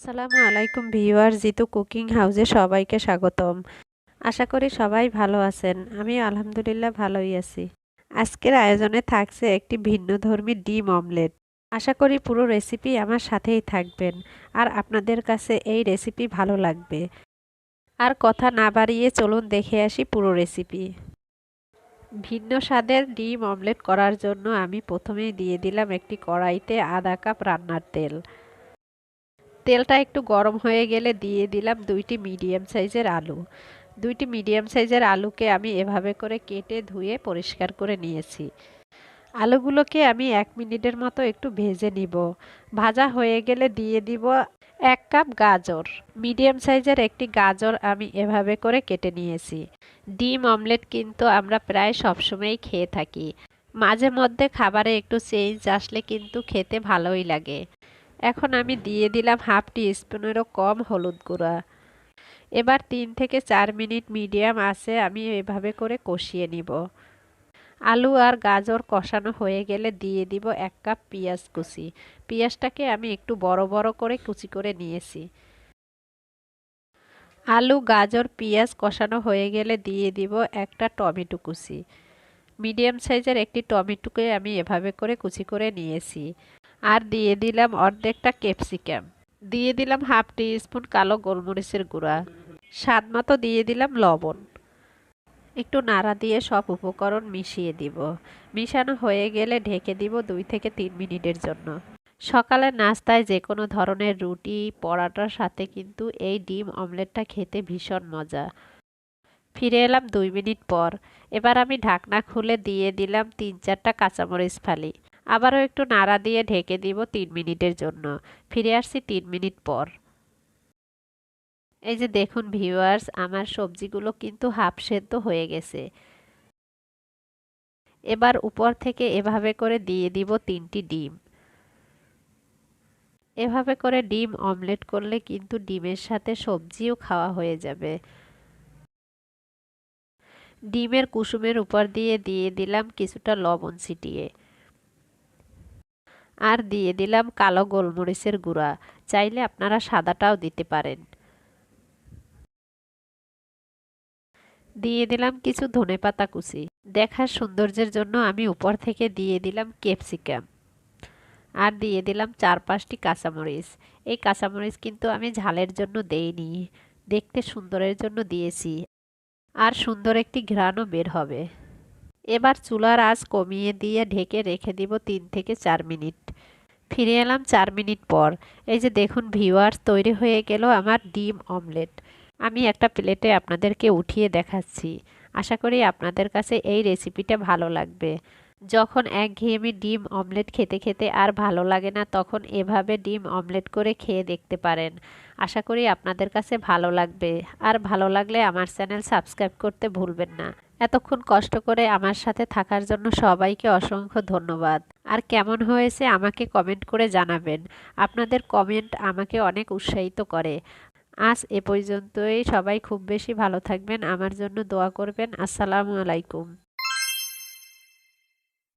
আসসালামু আলাইকুম viewer, Jitu cooking হাউসে সবাইকে স্বাগতম। আশা করি সবাই ভালো আছেন। আমি আলহামদুলিল্লাহ ভালোই আছি। আজকের আয়োজনে থাকছে একটি ভিন্নধর্মী ডিম অমলেট। আশা করি পুরো রেসিপি আমার সাথেই থাকবেন আর আপনাদের কাছে এই রেসিপি ভালো লাগবে। আর কথা না বাড়িয়ে চলুন দেখে আসি পুরো রেসিপি। ভিন্ন স্বাদের ডিম অমলেট করার জন্য আমি প্রথমেই দিয়ে দিলাম একটি কড়াইতে আধা কাপ রান্নার তেল। তেলটা একটু গরম হয়ে গেলে দিয়ে দিলাম দুইটি মিডিয়াম সাইজের আলু। দুইটি মিডিয়াম সাইজের আলুকে আমি এভাবে করে কেটে ধুয়ে পরিষ্কার করে নিয়েছি। আলুগুলোকে আমি 1 মিনিটের মতো একটু ভেজে নিব। ভাজা হয়ে গেলে দিয়ে দিব 1 কাপ গাজর। মিডিয়াম সাইজের একটি গাজর আমি এভাবে করে কেটে নিয়েছি। ডিম অমলেট কিন্তু আমরা প্রায় সবসময়ই খেয়ে থাকি। মাঝে মধ্যে খাবারে একটু চেঞ্জ আসলে কিন্তু খেতে ভালোই লাগে। এখন আমি দিয়ে দিলাম হাফ টি স্পুনেরও কম হলুদ গুঁড়া। এবার 3 থেকে 4 মিনিট মিডিয়াম আঁচে আমি এভাবে করে কষিয়ে নিব। আলু আর গাজর কষানো হয়ে গেলে দিয়ে দিব 1 কাপ পেঁয়াজ কুচি। পেঁয়াজটাকে আমি একটু বড় বড় করে কুচি করে নিয়েছি। আলু গাজর পেঁয়াজ কষানো হয়ে গেলে দিয়ে দিব একটা টমেটো কুচি। মিডিয়াম সাইজের একটি টমেটোকে আমি এভাবে করে কুচি করে নিয়েছি। আর দিয়ে দিলাম অর্ধেকটা ক্যাপসিকাম। দিয়ে দিলাম হাফ টি স্পুন কালো গোলমরিচের গুঁড়া। স্বাদ মতো দিয়ে দিলাম লবণ। একটু নাড়া দিয়ে সব উপকরণ মিশিয়ে দিব। মিশানো হয়ে গেলে ঢেকে দিব 2 থেকে 3 মিনিটের জন্য। সকালের নাস্তায় যে কোনো ধরনের রুটি পরাটার সাথে কিন্তু এই ডিম অমলেটটা খেতে ভীষণ মজা। ফিরে এলাম 2 মিনিট পর। এবার আমি ঢাকনা খুলে দিয়ে দিলাম 3-4টা কাঁচামরিচ ফালি। আবারও একটু নাড়া দিয়ে ঢেকে দিব 3 মিনিটের জন্য। ফিরে আসছি 3 মিনিট পর। এই যে দেখুন ভিউয়ার্স, আমার সবজিগুলো কিন্তু হাফ সেদ্ধ হয়ে গেছে। এবার উপর থেকে এভাবে করে দিয়ে দিব 3টি ডিম। এভাবে করে ডিম অমলেট করলে কিন্তু ডিমের সাথে সবজিও খাওয়া হয়ে যাবে। ডিমের কুসুমের উপর দিয়ে দিলাম কিছুটা লবণ ছিটিয়ে। আর দিয়ে দিলাম কালো গোলমরিচের গুঁড়া। চাইলে আপনারা সাদাটাও দিতে পারেন। দিয়ে দিলাম কিছু ধনেপাতা কুচি। দেখার সৌন্দর্যের জন্য আমি উপর থেকে দিয়ে দিলাম ক্যাপসিকাম। আর দিয়ে দিলাম 4-5টি কাঁচামরিচ। এই কাঁচামরিচ কিন্তু আমি ঝালের জন্য দেইনি, দেখতে সুন্দরের জন্য দিয়েছি। আর সুন্দর একটি ঘ্রাণও বের হবে। এবার চুলার আঁচ কমিয়ে দিয়ে ঢেকে রেখে দিব 3 থেকে 4 মিনিট। ফিরে এলাম 4 মিনিট পর। এই যে দেখুন ভিউয়ার্স, তৈরি হয়ে গেল আমার ডিম অমলেট। আমি একটা প্লেটে আপনাদেরকে উঠিয়ে দেখাচ্ছি। আশা করি আপনাদের কাছে এই রেসিপিটা ভালো লাগবে। যখন একঘেয়েমি ডিম অমলেট খেতে খেতে আর ভালো লাগে না, তখন এভাবে ডিম অমলেট করে খেয়ে দেখতে পারেন। আশা করি আপনাদের কাছে ভালো লাগবে। আর ভালো লাগলে আমার চ্যানেল সাবস্ক্রাইব করতে ভুলবেন না। এতক্ষণ কষ্ট করে আমার সাথে থাকার জন্য সবাইকে অসংখ্য ধন্যবাদ। আর কেমন হয়েছে আমাকে কমেন্ট করে জানাবেন। আপনাদের কমেন্ট আমাকে অনেক উৎসাহিত করে। আজ এ পর্যন্তই। সবাই খুব বেশি ভালো থাকবেন, আমার জন্য দোয়া করবেন। আসসালামু আলাইকুম।